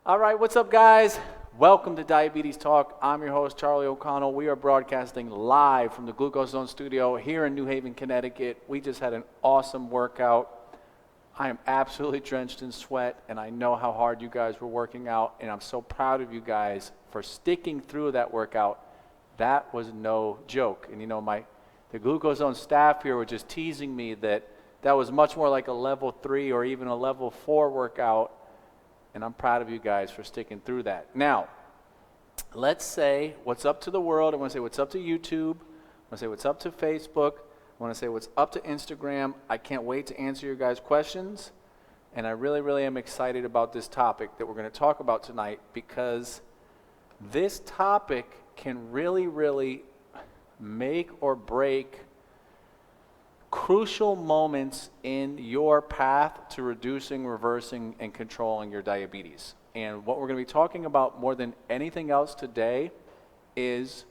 All right, what's up, guys? Welcome to Diabetes Talk. I'm your host, Charlie O'Connell. We are broadcasting live from the GLUCOSEZONE studio here in New Haven, Connecticut. We just had an awesome workout. I am absolutely drenched in sweat, and I know how hard you guys were working out, and I'm so proud of you guys for sticking through that workout. That was no joke. And you know, the GLUCOSEZONE staff here were just teasing me that was much more like a level 3 or even a level 4 workout. And I'm proud of you guys for sticking through that. Now, let's say what's up to the world. I want to say what's up to YouTube. I want to say what's up to Facebook. I want to say what's up to Instagram. I can't wait to answer your guys' questions. And I really, really am excited about this topic that we're going to talk about tonight, because this topic can really, really make or break crucial moments in your path to reducing, reversing, and controlling your diabetes. And what we're going to be talking about more than anything else today is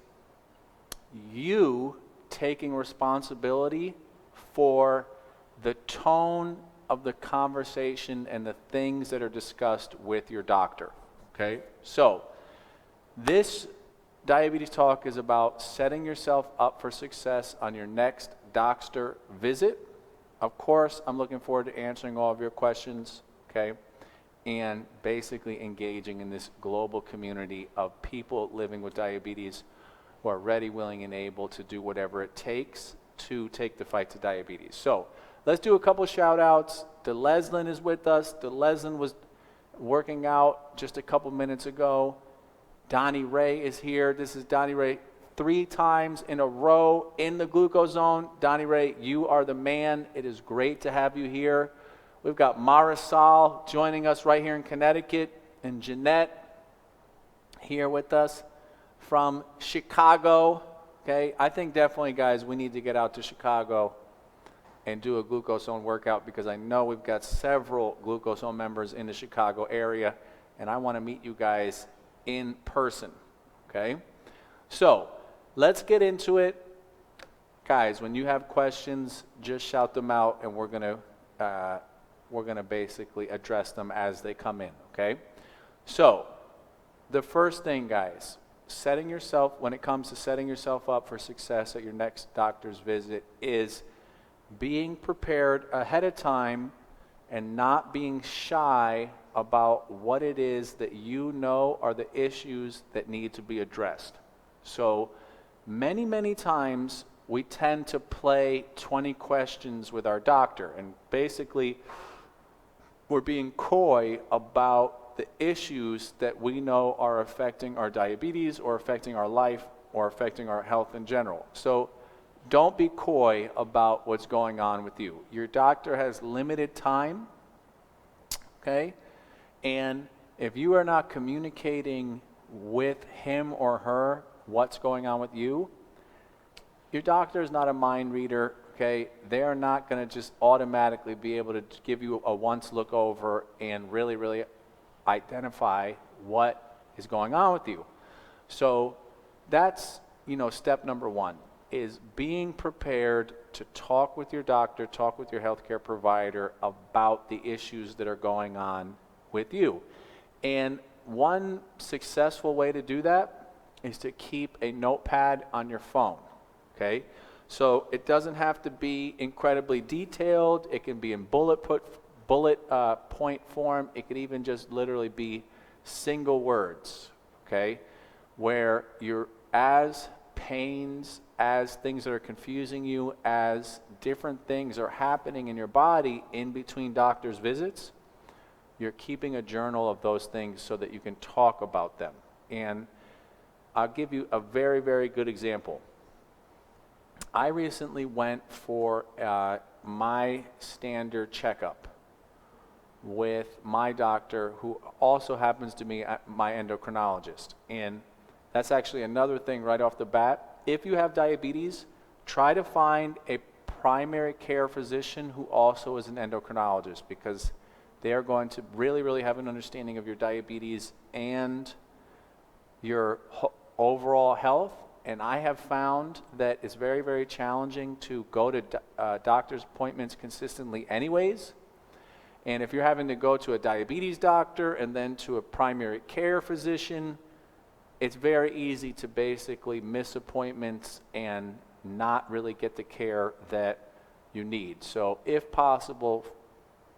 you taking responsibility for the tone of the conversation and the things that are discussed with your doctor. Okay? So, this Diabetes Talk is about setting yourself up for success on your next doctor visit. Of course, I'm looking forward to answering all of your questions, okay? And basically engaging in this global community of people living with diabetes who are ready, willing, and able to do whatever it takes to take the fight to diabetes. So, let's do a couple shout outs. DeLeslin is with us. DeLeslin was working out just a couple minutes ago. Donnie Ray is here. This is Donnie Ray 3 times in a row in the GLUCOSEZONE. Donnie Ray, you are the man. It is great to have you here. We've got Marisol joining us right here in Connecticut, and Jeanette here with us from Chicago. Okay, I think definitely, guys, we need to get out to Chicago and do a GLUCOSEZONE workout, because I know we've got several GLUCOSEZONE members in the Chicago area, and I want to meet you guys in person. Okay, so let's get into it. Guys, when you have questions, just shout them out, and we're gonna basically address them as they come in, okay? So, the first thing, guys, when it comes to setting yourself up for success at your next doctor's visit, is being prepared ahead of time and not being shy about what it is that you know are the issues that need to be addressed. So, many, many times we tend to play 20 questions with our doctor, and basically we're being coy about the issues that we know are affecting our diabetes or affecting our life or affecting our health in general. So don't be coy about what's going on with you. Your doctor has limited time, okay? And if you are not communicating with him or her what's going on with you, your doctor is not a mind reader, okay? They are not going to just automatically be able to give you a once look over and really, really identify what is going on with you. So that's, step number 1, is being prepared to talk with your doctor, talk with your healthcare provider about the issues that are going on with you. And one successful way to do that is to keep a notepad on your phone, okay? So it doesn't have to be incredibly detailed. It can be in bullet point form. It could even just literally be single words, okay? Where as things that are confusing you, as different things are happening in your body in between doctor's visits, you're keeping a journal of those things so that you can talk about them. And I'll give you a very, very good example. I recently went for my standard checkup with my doctor, who also happens to be my endocrinologist. And that's actually another thing right off the bat. If you have diabetes, try to find a primary care physician who also is an endocrinologist, because they are going to really, really have an understanding of your diabetes and your overall health. And I have found that it's very, very challenging to go to doctor's appointments consistently anyways. And if you're having to go to a diabetes doctor and then to a primary care physician, it's very easy to basically miss appointments and not really get the care that you need. So if possible,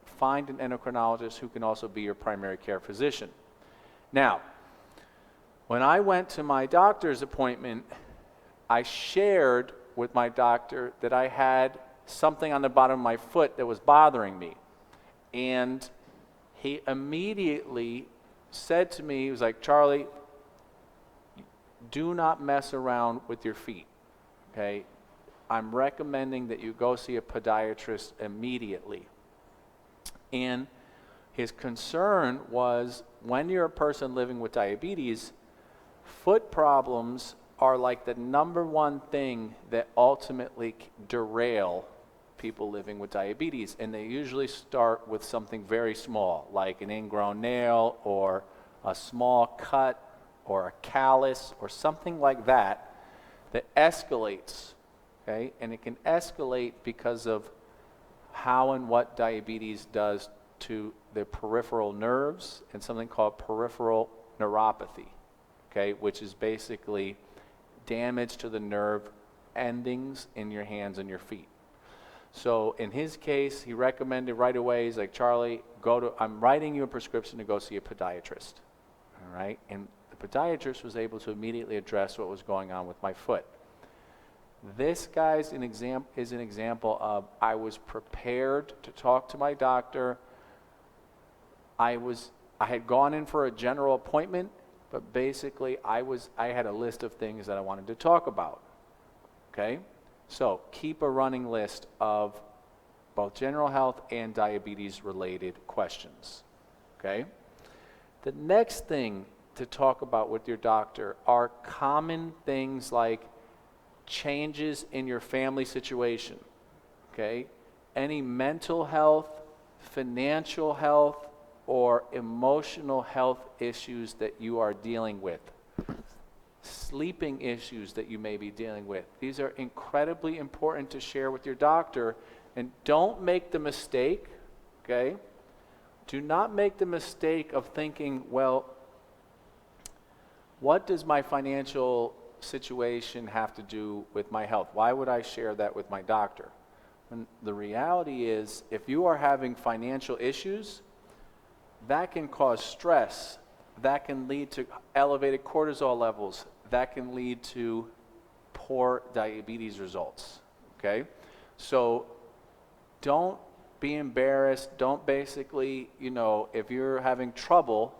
find an endocrinologist who can also be your primary care physician. Now, when I went to my doctor's appointment, I shared with my doctor that I had something on the bottom of my foot that was bothering me. And he immediately said to me, he was like, Charlie, do not mess around with your feet, okay? I'm recommending that you go see a podiatrist immediately. And his concern was, when you're a person living with diabetes, foot problems are like the number one thing that ultimately derail people living with diabetes. And they usually start with something very small, like an ingrown nail or a small cut or a callus or something like that, that escalates, okay? And it can escalate because of how and what diabetes does to the peripheral nerves and something called peripheral neuropathy, okay, which is basically damage to the nerve endings in your hands and your feet. So in his case, he recommended right away, he's like, Charlie, I'm writing you a prescription to go see a podiatrist, all right? And the podiatrist was able to immediately address what was going on with my foot. This guy's an example of, I was prepared to talk to my doctor. I had gone in for a general appointment, but basically I had a list of things that I wanted to talk about, okay? So keep a running list of both general health and diabetes related questions, okay? The next thing to talk about with your doctor are common things like changes in your family situation, okay? Any mental health, financial health, or emotional health issues that you are dealing with. Sleeping issues that you may be dealing with. These are incredibly important to share with your doctor. And don't make the mistake, okay? Do not make the mistake of thinking, well, what does my financial situation have to do with my health? Why would I share that with my doctor? And the reality is, if you are having financial issues, that can cause stress. That can lead to elevated cortisol levels. That can lead to poor diabetes results, okay? So don't be embarrassed. Don't basically, if you're having trouble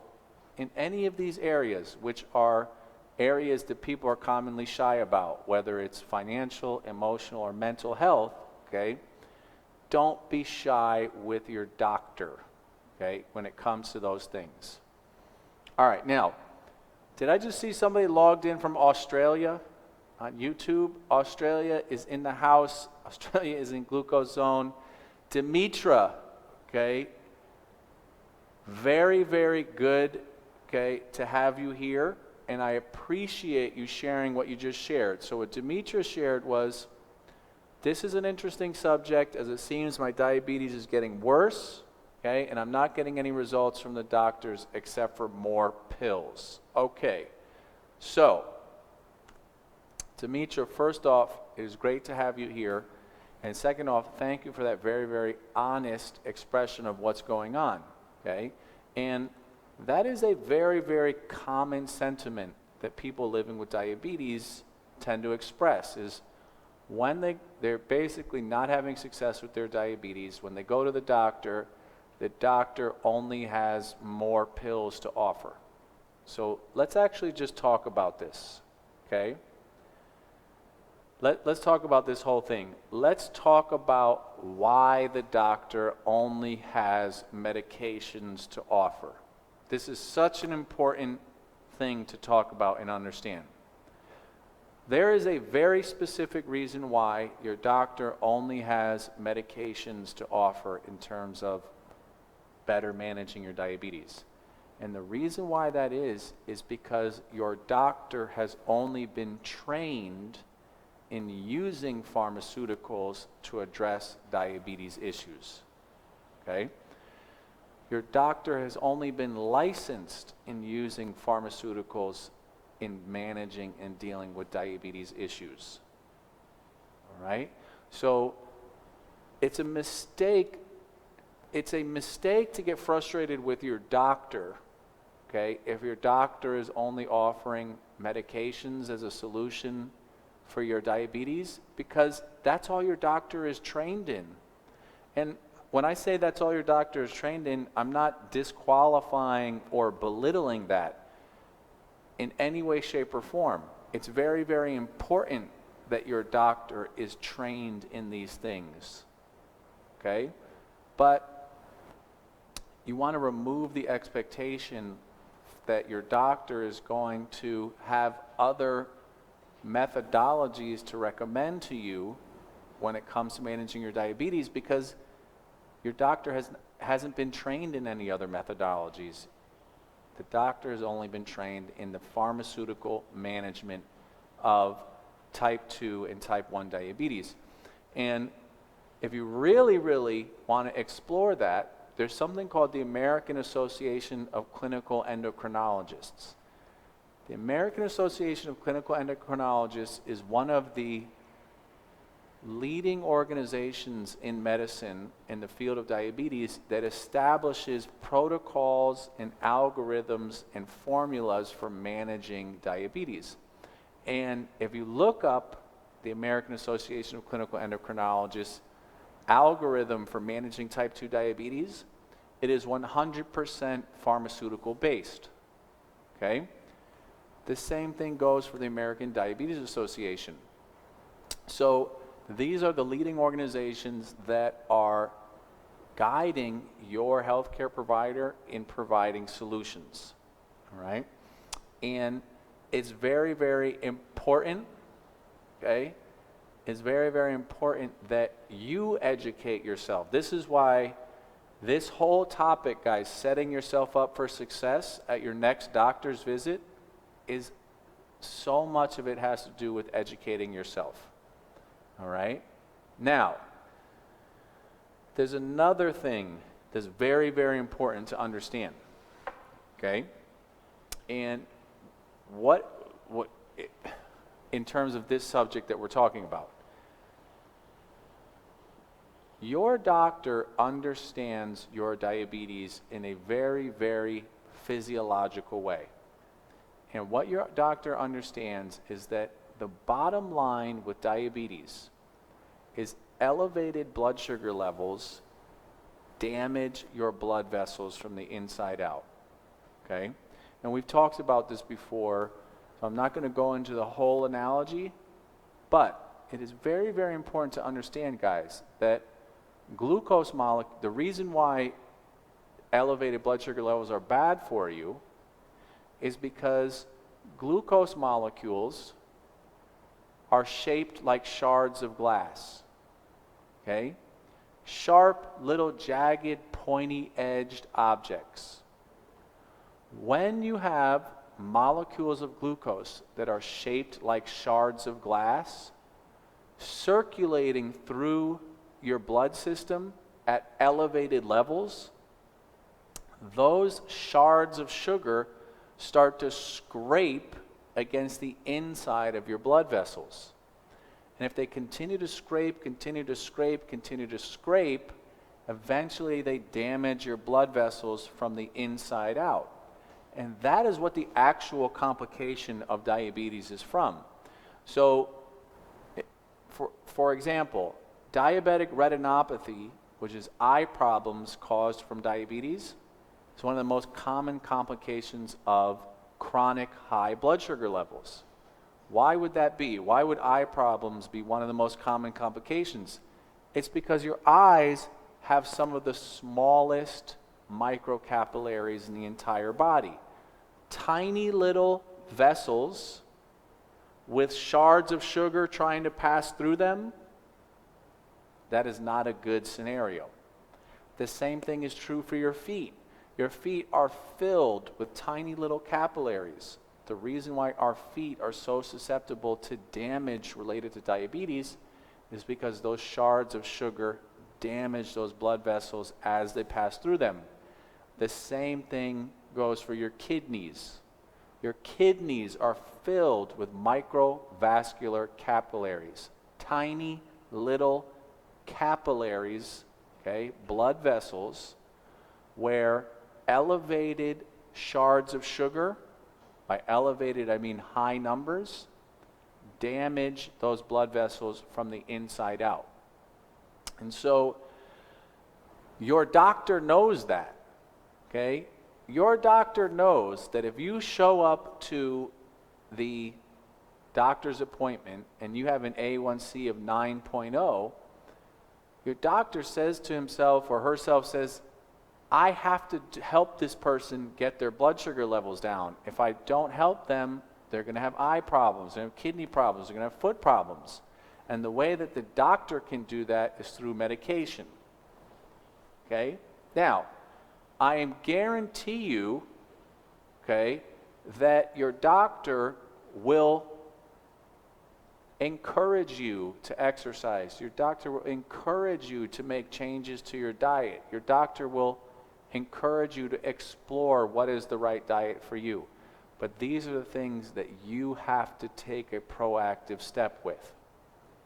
in any of these areas, which are areas that people are commonly shy about, whether it's financial, emotional, or mental health, okay? Don't be shy with your doctor, okay, when it comes to those things. All right, now, did I just see somebody logged in from Australia on YouTube? Australia is in the house. Australia is in GLUCOSEZONE. Demetra, okay, very, very good, okay, to have you here, and I appreciate you sharing what you just shared. So what Demetra shared was, this is an interesting subject, as it seems my diabetes is getting worse, okay, and I'm not getting any results from the doctors except for more pills. Okay, so Demetra, first off, it is great to have you here. And second off, thank you for that very, very honest expression of what's going on, okay? And that is a very, very common sentiment that people living with diabetes tend to express, is when they're basically not having success with their diabetes, when they go to the doctor only has more pills to offer. So let's actually just talk about this, okay? Let's talk about this whole thing. Let's talk about why the doctor only has medications to offer. This is such an important thing to talk about and understand. There is a very specific reason why your doctor only has medications to offer in terms of better managing your diabetes. And the reason why that is because your doctor has only been trained in using pharmaceuticals to address diabetes issues, okay? your doctor has only been licensed in using pharmaceuticals in managing and dealing with diabetes issues. All right? So it's a mistake. It's a mistake to get frustrated with your doctor, okay, if your doctor is only offering medications as a solution for your diabetes, because that's all your doctor is trained in. And when I say that's all your doctor is trained in, I'm not disqualifying or belittling that in any way, shape, or form. It's very, very important that your doctor is trained in these things, okay? But you want to remove the expectation that your doctor is going to have other methodologies to recommend to you when it comes to managing your diabetes, because your doctor hasn't been trained in any other methodologies. The doctor has only been trained in the pharmaceutical management of type 2 and type 1 diabetes. And if you really, really want to explore that, there's something called the American Association of Clinical Endocrinologists. The American Association of Clinical Endocrinologists is one of the leading organizations in medicine in the field of diabetes that establishes protocols and algorithms and formulas for managing diabetes. And if you look up the American Association of Clinical Endocrinologists algorithm for managing type 2 diabetes, it is 100% pharmaceutical based, okay? The same thing goes for the American Diabetes Association. So these are the leading organizations that are guiding your healthcare provider in providing solutions, all right? And it's very, very important, okay? It's very, very important that you educate yourself. This is why this whole topic, guys, setting yourself up for success at your next doctor's visit, is so much of it has to do with educating yourself. All right? Now, there's another thing that's very, very important to understand. Okay? And what in terms of this subject that we're talking about, your doctor understands your diabetes in a very, very physiological way. And what your doctor understands is that the bottom line with diabetes is elevated blood sugar levels damage your blood vessels from the inside out, okay? And we've talked about this before, so I'm not going to go into the whole analogy, but it is very, very important to understand, guys, that glucose molecule, the reason why elevated blood sugar levels are bad for you is because glucose molecules are shaped like shards of glass, okay? Sharp, little jagged, pointy-edged objects. When you have molecules of glucose that are shaped like shards of glass circulating through your blood system at elevated levels, those shards of sugar start to scrape against the inside of your blood vessels. And if they continue to scrape, eventually they damage your blood vessels from the inside out. And that is what the actual complication of diabetes is from. So, for example, diabetic retinopathy, which is eye problems caused from diabetes, is one of the most common complications of chronic high blood sugar levels. Why would that be? Why would eye problems be one of the most common complications? It's because your eyes have some of the smallest microcapillaries in the entire body. Tiny little vessels with shards of sugar trying to pass through them. That is not a good scenario. The same thing is true for your feet. Your feet are filled with tiny little capillaries. The reason why our feet are so susceptible to damage related to diabetes is because those shards of sugar damage those blood vessels as they pass through them. The same thing goes for your kidneys. Your kidneys are filled with microvascular capillaries, tiny little capillaries, okay, blood vessels, where elevated shards of sugar, by elevated I mean high numbers, damage those blood vessels from the inside out. And so your doctor knows that, okay? Your doctor knows that if you show up to the doctor's appointment and you have an A1C of 9.0, your doctor says to himself or herself says, I have to help this person get their blood sugar levels down. If I don't help them, they're going to have eye problems, they're going to have kidney problems, they're going to have foot problems. And the way that the doctor can do that is through medication. Okay? Now, I guarantee you, okay, that your doctor will encourage you to exercise. Your doctor will encourage you to make changes to your diet. Your doctor will encourage you to explore what is the right diet for you. But these are the things that you have to take a proactive step with.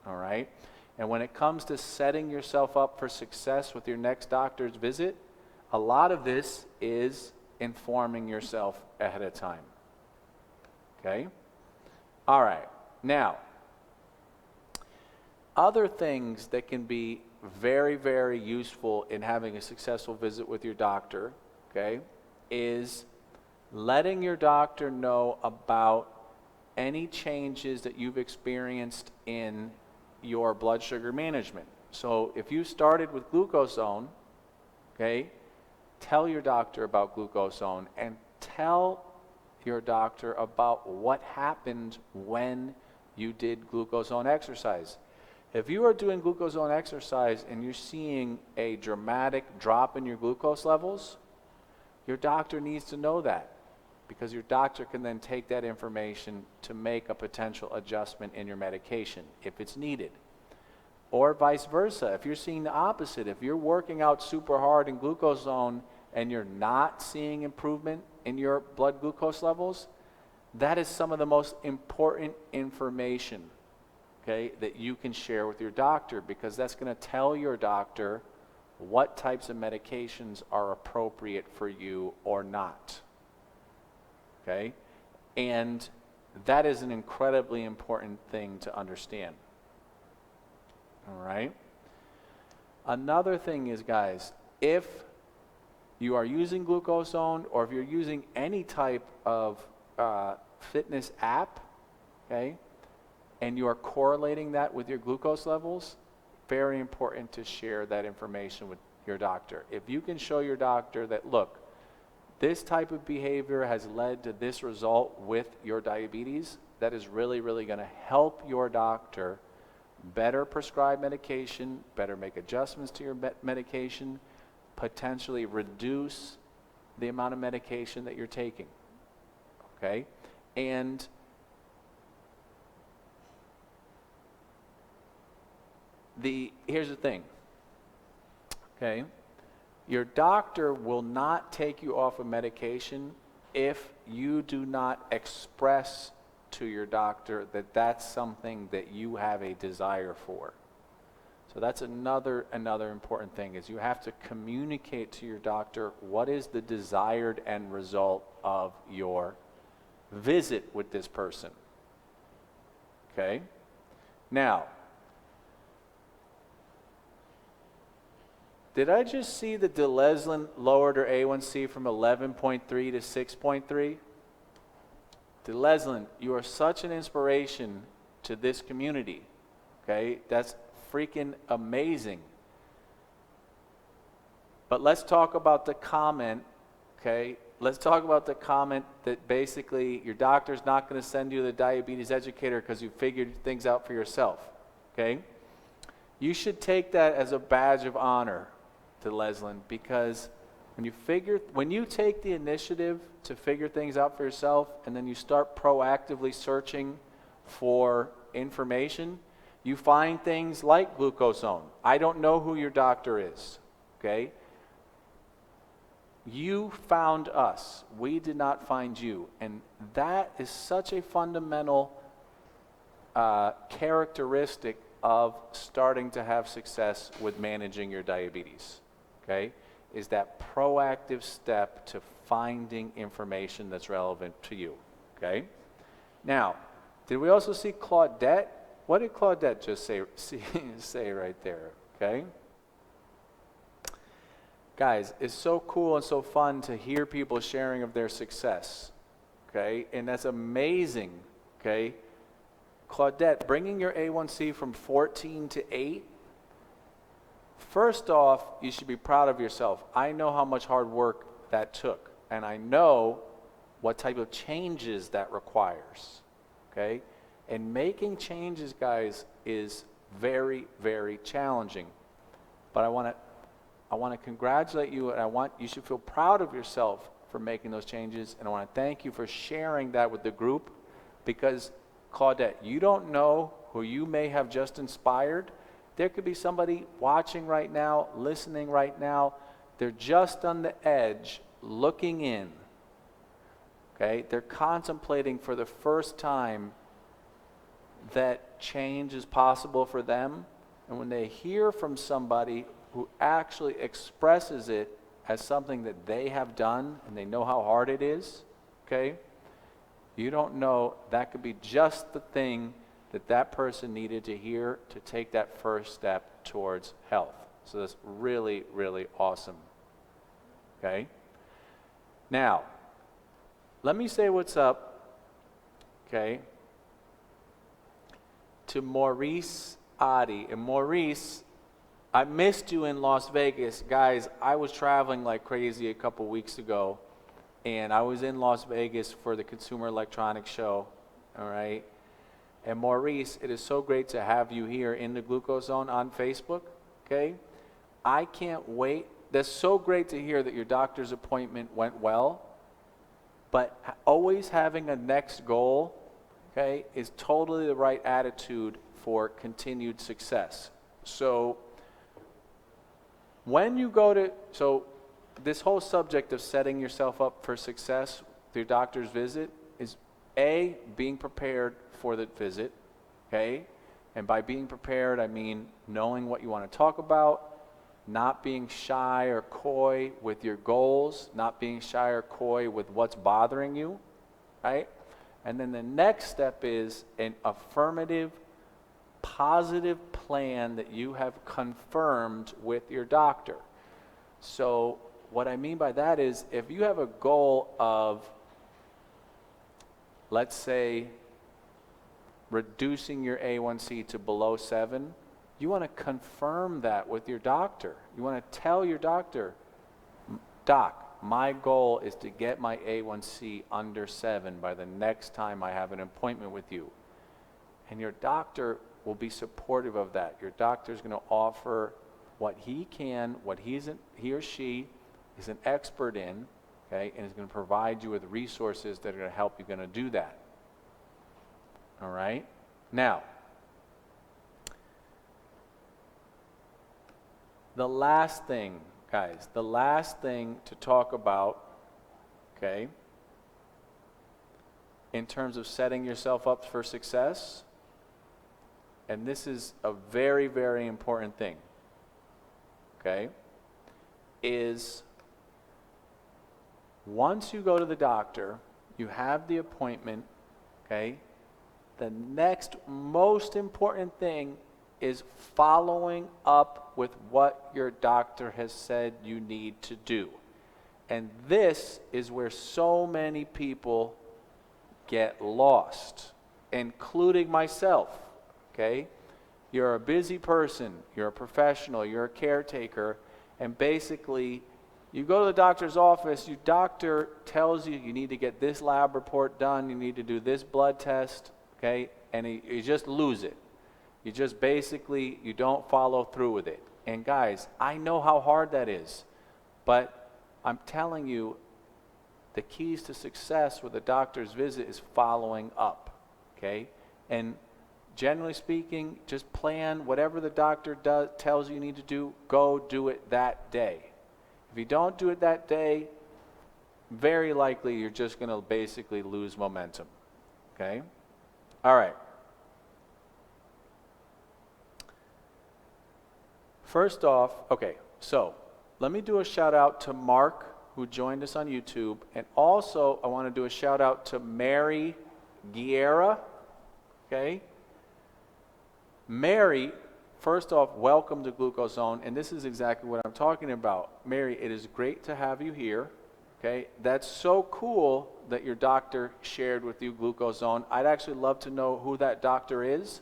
All right? And when it comes to setting yourself up for success with your next doctor's visit, a lot of this is informing yourself ahead of time. Okay? All right. Now, other things that can be very, very useful in having a successful visit with your doctor, okay, is letting your doctor know about any changes that you've experienced in your blood sugar management. So if you started with GLUCOSEZONE, okay, tell your doctor about GLUCOSEZONE and tell your doctor about what happened when you did GLUCOSEZONE exercise. If you are doing GLUCOSEZONE exercise and you're seeing a dramatic drop in your glucose levels, your doctor needs to know that, because your doctor can then take that information to make a potential adjustment in your medication if it's needed. Or vice versa, if you're seeing the opposite, if you're working out super hard in GLUCOSEZONE and you're not seeing improvement in your blood glucose levels, that is some of the most important information, okay, that you can share with your doctor, because that's going to tell your doctor what types of medications are appropriate for you or not. Okay? And that is an incredibly important thing to understand. All right? Another thing is, guys, if you are using GLUCOSEZONE or if you're using any type of fitness app, okay, and you are correlating that with your glucose levels, very important to share that information with your doctor. If you can show your doctor that, look, this type of behavior has led to this result with your diabetes, that is really, really going to help your doctor better prescribe medication, better make adjustments to your medication, potentially reduce the amount of medication that you're taking. Okay? And here's the thing, okay? Your doctor will not take you off of medication if you do not express to your doctor that that's something that you have a desire for. So that's another important thing, is you have to communicate to your doctor what is the desired end result of your visit with this person. Okay? Now, did I just see that Leslin lowered her A1C from 11.3 to 6.3? Leslin, you are such an inspiration to this community. Okay? That's freaking amazing. But let's talk about the comment, okay? Let's talk about the comment that basically your doctor's not going to send you to the diabetes educator because you figured things out for yourself, okay? You should take that as a badge of honor to Leslin, because when you take the initiative to figure things out for yourself and then you start proactively searching for information, you find things like GLUCOSEZONE. I don't know who your doctor is, okay? You found us. We did not find you. And that is such a fundamental characteristic of starting to have success with managing your diabetes, okay? Is that proactive step to finding information that's relevant to you, okay? Now, did we also see Claudette? What did Claudette just say right there, okay? Guys, it's so cool and so fun to hear people sharing of their success, okay? And that's amazing, okay? Claudette, bringing your A1C from 14 to 8, first off, you should be proud of yourself. I know how much hard work that took, and I know what type of changes that requires, okay? And making changes, guys, is very, very challenging. But I want to congratulate you, and you should feel proud of yourself for making those changes, and I want to thank you for sharing that with the group, because Claudette, you don't know who you may have just inspired. There could be somebody watching right now, listening right now. They're just on the edge, looking in. Okay? They're contemplating for the first time that change is possible for them. And when they hear from somebody who actually expresses it as something that they have done and they know how hard it is, okay? You don't know, that could be just the thing that that person needed to hear to take that first step towards health. So that's really, really awesome. Okay? Now, let me say what's up, okay, to Maurice Adi. And Maurice, I missed you in Las Vegas. Guys, I was traveling like crazy a couple weeks ago, and I was in Las Vegas for the Consumer Electronics Show, all right? And Maurice, it is so great to have you here in the GlucoSezone on Facebook, okay? I can't wait. That's so great to hear that your doctor's appointment went well, but always having a next goal, okay, is totally the right attitude for continued success. So when you go to, this whole subject of setting yourself up for success through your doctor's visit is A, being prepared for the visit, okay? And by being prepared, I mean knowing what you want to talk about, not being shy or coy with your goals, not being shy or coy with what's bothering you, right? And then the next step is an affirmative, positive plan that you have confirmed with your doctor. So what I mean by that is, if you have a goal of, let's say, reducing your A1C to below 7, you want to confirm that with your doctor. You want to tell your doctor, Doc, my goal is to get my A1C under 7 by the next time I have an appointment with you. And your doctor will be supportive of that. Your doctor is going to offer what he can, what he or she is an expert in, okay, and is going to provide you with resources that are going to help you do that. All right? Now, the last thing, guys, the last thing to talk about, okay, in terms of setting yourself up for success, and this is a very, very important thing, okay, is once you go to the doctor, you have the appointment, okay, the next most important thing is following up with what your doctor has said you need to do. And this is where so many people get lost, including myself, okay? You're a busy person, you're a professional, you're a caretaker, and basically you go to the doctor's office, your doctor tells you you need to get this lab report done, you need to do this blood test, okay? And you just lose it. You just basically, you don't follow through with it. And guys, I know how hard that is, but I'm telling you, the keys to success with a doctor's visit is following up, okay? And generally speaking, just plan whatever the doctor tells you need to do, go do it that day. If you don't do it that day, very likely you're just going to basically lose momentum. Okay? All right. First off, okay, so let me do a shout out to Mark, who joined us on YouTube, and also I want to do a shout out to Mary Guerra. Okay? Mary, first off, welcome to GlucoSezone, and this is exactly what I'm talking about. Mary, it is great to have you here. Okay? That's so cool that your doctor shared with you GlucoSezone. I'd actually love to know who that doctor is,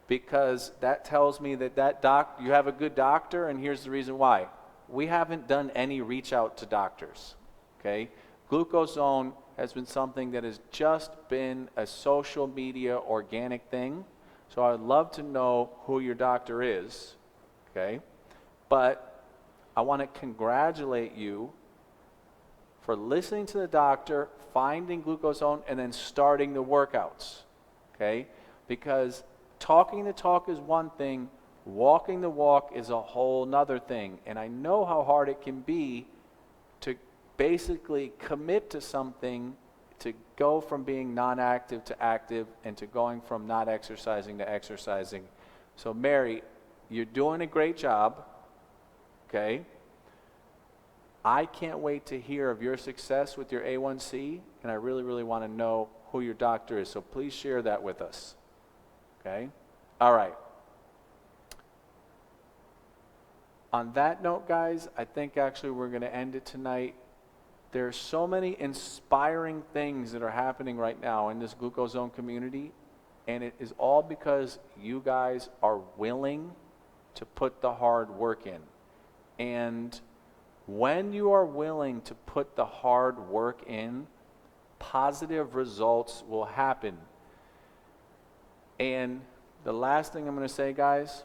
because that tells me that you have a good doctor, and here's the reason why. We haven't done any reach out to doctors. Okay? GlucoSezone has been something that has just been a social media organic thing. So I'd love to know who your doctor is. Okay? But I want to congratulate you for listening to the doctor, finding GlucoSezone, and then starting the workouts. Okay? Because talking the talk is one thing, walking the walk is a whole nother thing. And I know how hard it can be to basically commit to something, to go from being non-active to active, and to going from not exercising to exercising. So Mary, you're doing a great job. Okay? I can't wait to hear of your success with your A1C, and I really, really want to know who your doctor is. So please share that with us. Okay? All right. On that note, guys, I think actually we're going to end it tonight. There are so many inspiring things that are happening right now in this GlucoSezone community, and it is all because you guys are willing to put the hard work in. And when you are willing to put the hard work in, positive results will happen. And the last thing I'm going to say, guys,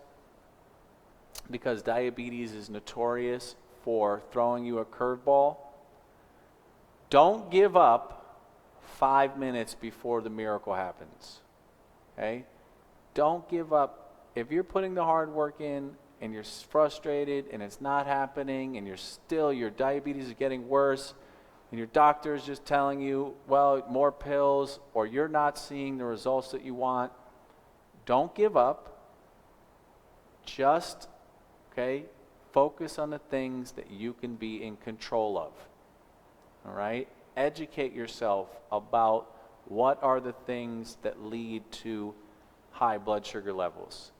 because diabetes is notorious for throwing you a curveball, don't give up 5 minutes before the miracle happens. Okay? Don't give up. If you're putting the hard work in and you're frustrated and it's not happening and your diabetes is getting worse and your doctor is just telling you, well, more pills, or you're not seeing the results that you want, don't give up. Just, focus on the things that you can be in control of. All right? Educate yourself about what are the things that lead to high blood sugar levels.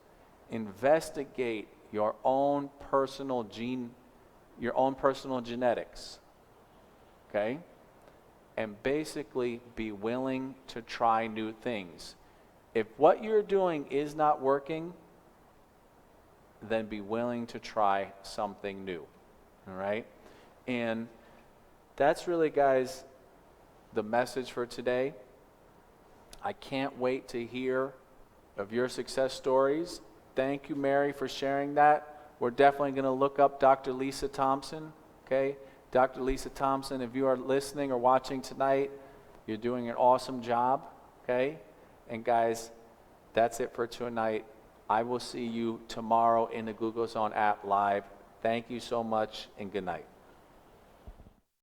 Investigate your own personal genetics. Okay? And basically be willing to try new things. If what you're doing is not working, then be willing to try something new. All right? And that's really, guys, the message for today. I can't wait to hear of your success stories. Thank you, Mary, for sharing that. We're definitely going to look up Dr. Lisa Thompson. Okay? Dr. Lisa Thompson, if you are listening or watching tonight, you're doing an awesome job. Okay? And guys, that's it for tonight. I will see you tomorrow in the GlucoSezone app live. Thank you so much, and good night.